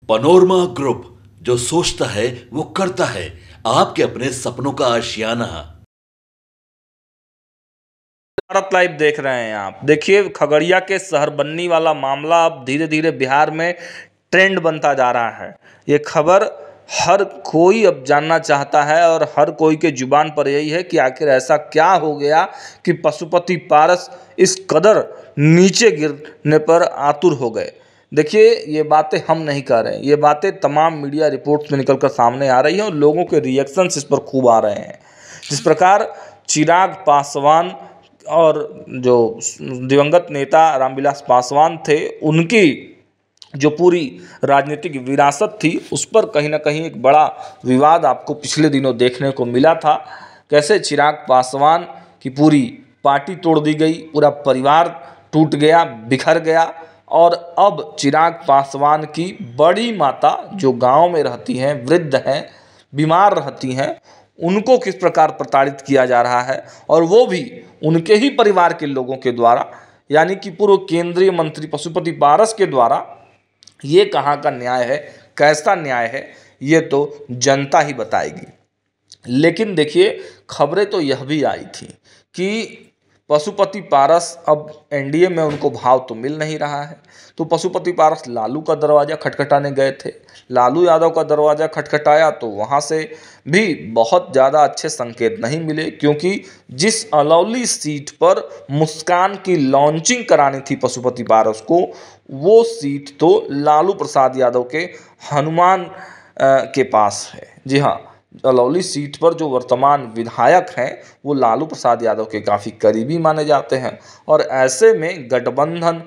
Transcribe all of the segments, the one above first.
Panorama group, जो सोचता है वो करता है। आपके अपने सपनों का आशियाना। भारत लाइव देख रहे हैं आप। देखिए, खगड़िया के शहर बन्नी वाला मामला अब धीरे धीरे बिहार में ट्रेंड बनता जा रहा है। ये खबर हर कोई अब जानना चाहता है और हर कोई के जुबान पर यही है कि आखिर ऐसा क्या हो गया कि पशुपति पारस इस कदर नीचे गिरने पर आतुर हो गए। देखिए, ये बातें हम नहीं कह रहे हैं, ये बातें तमाम मीडिया रिपोर्ट्स में निकलकर सामने आ रही हैं और लोगों के रिएक्शंस इस पर खूब आ रहे हैं। जिस प्रकार चिराग पासवान और जो दिवंगत नेता रामविलास पासवान थे, उनकी जो पूरी राजनीतिक विरासत थी, उस पर कहीं ना कहीं एक बड़ा विवाद आपको पिछले दिनों देखने को मिला था। कैसे चिराग पासवान की पूरी पार्टी तोड़ दी गई, पूरा परिवार टूट गया, बिखर गया और अब चिराग पासवान की बड़ी माता जो गांव में रहती हैं, वृद्ध हैं, बीमार रहती हैं, उनको किस प्रकार प्रताड़ित किया जा रहा है और वो भी उनके ही परिवार के लोगों के द्वारा, यानी कि पूर्व केंद्रीय मंत्री पशुपति पारस के द्वारा। ये कहाँ का न्याय है, कैसा न्याय है, ये तो जनता ही बताएगी। लेकिन देखिए, खबरें तो यह भी आई थी कि पशुपति पारस अब एनडीए में उनको भाव तो मिल नहीं रहा है, तो पशुपति पारस लालू का दरवाज़ा खटखटाने गए थे। लालू यादव का दरवाज़ा खटखटाया तो वहाँ से भी बहुत ज़्यादा अच्छे संकेत नहीं मिले, क्योंकि जिस अलौली सीट पर मुस्कान की लॉन्चिंग करानी थी पशुपति पारस को, वो सीट तो लालू प्रसाद यादव के हनुमान के पास है। जी हाँ, अलौली सीट पर जो वर्तमान विधायक हैं वो लालू प्रसाद यादव के काफ़ी करीबी माने जाते हैं और ऐसे में गठबंधन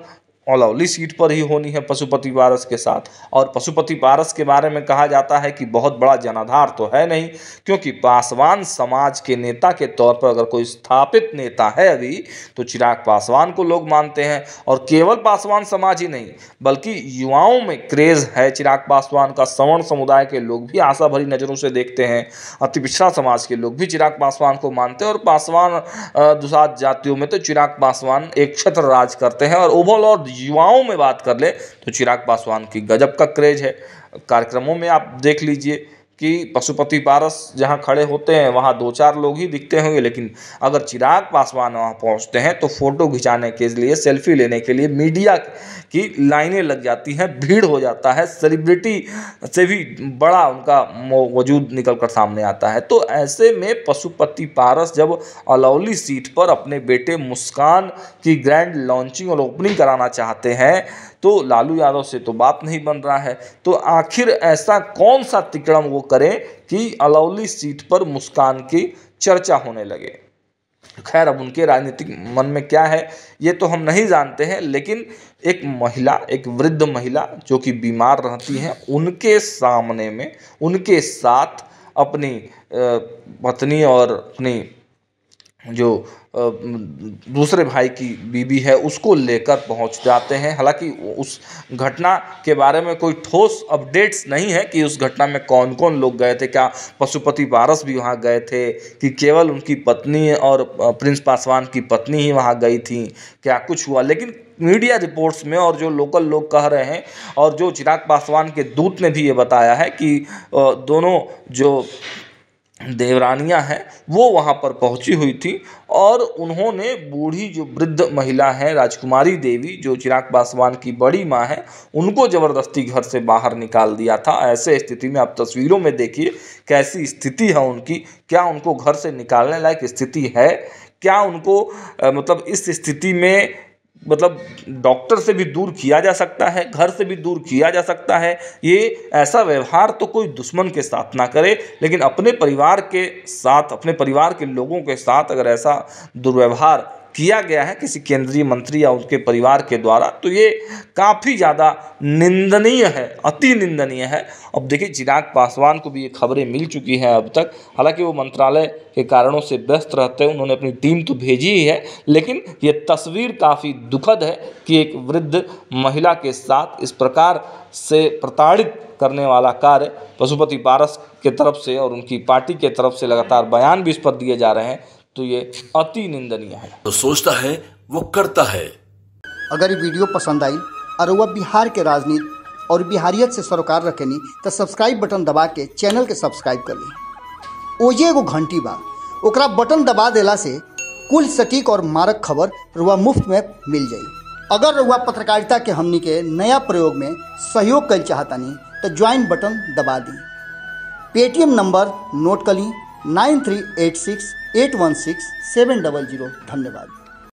अलौली सीट पर ही होनी है पशुपति पारस के साथ। और पशुपति पारस के बारे में कहा जाता है कि बहुत बड़ा जनाधार तो है नहीं, क्योंकि पासवान समाज के नेता के तौर पर अगर कोई स्थापित नेता है अभी, तो चिराग पासवान को लोग मानते हैं। और केवल पासवान समाज ही नहीं, बल्कि युवाओं में क्रेज़ है चिराग पासवान का। सवर्ण समुदाय के लोग भी आशा भरी नज़रों से देखते हैं, अति पिछड़ा समाज के लोग भी चिराग पासवान को मानते हैं और पासवान दुसाध जातियों में तो चिराग पासवान एक छत्र राज करते हैं। और ओवरऑल युवाओं में बात कर ले तो चिराग पासवान की गजब का क्रेज है। कार्यक्रमों में आप देख लीजिए कि पशुपति पारस जहां खड़े होते हैं वहां 2-4 लोग ही दिखते होंगे, लेकिन अगर चिराग पासवान वहां पहुंचते हैं तो फोटो खिंचाने के लिए, सेल्फी लेने के लिए मीडिया की लाइनें लग जाती हैं, भीड़ हो जाता है, सेलिब्रिटी से भी बड़ा उनका वजूद निकल कर सामने आता है। तो ऐसे में पशुपति पारस जब अलौली सीट पर अपने बेटे मुस्कान की ग्रैंड लॉन्चिंग और ओपनिंग कराना चाहते हैं, तो लालू यादव से तो बात नहीं बन रहा है। तो आखिर ऐसा कौन सा तिकड़म वो करें कि अलौली सीट पर मुस्कान की चर्चा होने लगे। खैर, अब उनके राजनीतिक मन में क्या है ये तो हम नहीं जानते हैं, लेकिन एक महिला, एक वृद्ध महिला जो कि बीमार रहती हैं, उनके सामने में उनके साथ अपनी पत्नी और अपनी जो दूसरे भाई की बीबी है उसको लेकर पहुंच जाते हैं। हालांकि उस घटना के बारे में कोई ठोस अपडेट्स नहीं है कि उस घटना में कौन कौन लोग गए थे, क्या पशुपति पारस भी वहां गए थे कि केवल उनकी पत्नी और प्रिंस पासवान की पत्नी ही वहां गई थी, क्या कुछ हुआ। लेकिन मीडिया रिपोर्ट्स में और जो लोकल लोग कह रहे हैं और जो चिराग पासवान के दूत ने भी ये बताया है कि दोनों जो देवरानियां हैं वो वहां पर पहुंची हुई थी और उन्होंने बूढ़ी जो वृद्ध महिला है राजकुमारी देवी, जो चिराग पासवान की बड़ी माँ है, उनको ज़बरदस्ती घर से बाहर निकाल दिया था। ऐसे स्थिति में आप तस्वीरों में देखिए कैसी स्थिति है उनकी। क्या उनको घर से निकालने लायक स्थिति है? क्या उनको मतलब इस स्थिति में मतलब डॉक्टर से भी दूर किया जा सकता है, घर से भी दूर किया जा सकता है? ये ऐसा व्यवहार तो कोई दुश्मन के साथ ना करे, लेकिन अपने परिवार के साथ, अपने परिवार के लोगों के साथ अगर ऐसा दुर्व्यवहार किया गया है किसी केंद्रीय मंत्री या उनके परिवार के द्वारा, तो ये काफ़ी ज़्यादा निंदनीय है, अति निंदनीय है। अब देखिए, चिराग पासवान को भी ये खबरें मिल चुकी हैं अब तक। हालांकि वो मंत्रालय के कारणों से व्यस्त रहते हैं, उन्होंने अपनी टीम तो भेजी ही है, लेकिन ये तस्वीर काफ़ी दुखद है कि एक वृद्ध महिला के साथ इस प्रकार से प्रताड़ित करने वाला कार्य पशुपति पारस के तरफ से और उनकी पार्टी के तरफ से लगातार बयान भी इस पर दिए जा रहे हैं, तो ये अति निंदनीय है। तो सोचता है वो करता है। अगर ये वीडियो पसंद आई और वह बिहार के राजनीति और बिहारियत से सरोकार रखेनी तो सब्सक्राइब बटन दबा के चैनल के सब्सक्राइब कर ली। ओजे एगो घंटी बा, ओकरा बटन दबा देला से कुल सटीक और मारक खबर रुआ मुफ्त में मिल जाई। अगर रुआ पत्रकारिता के हमनी के नया प्रयोग में सहयोग कर चाहतानी तो ज्वाइन बटन दबा दी। पेटीएम नंबर नोट कर ली 9386816700। धन्यवाद।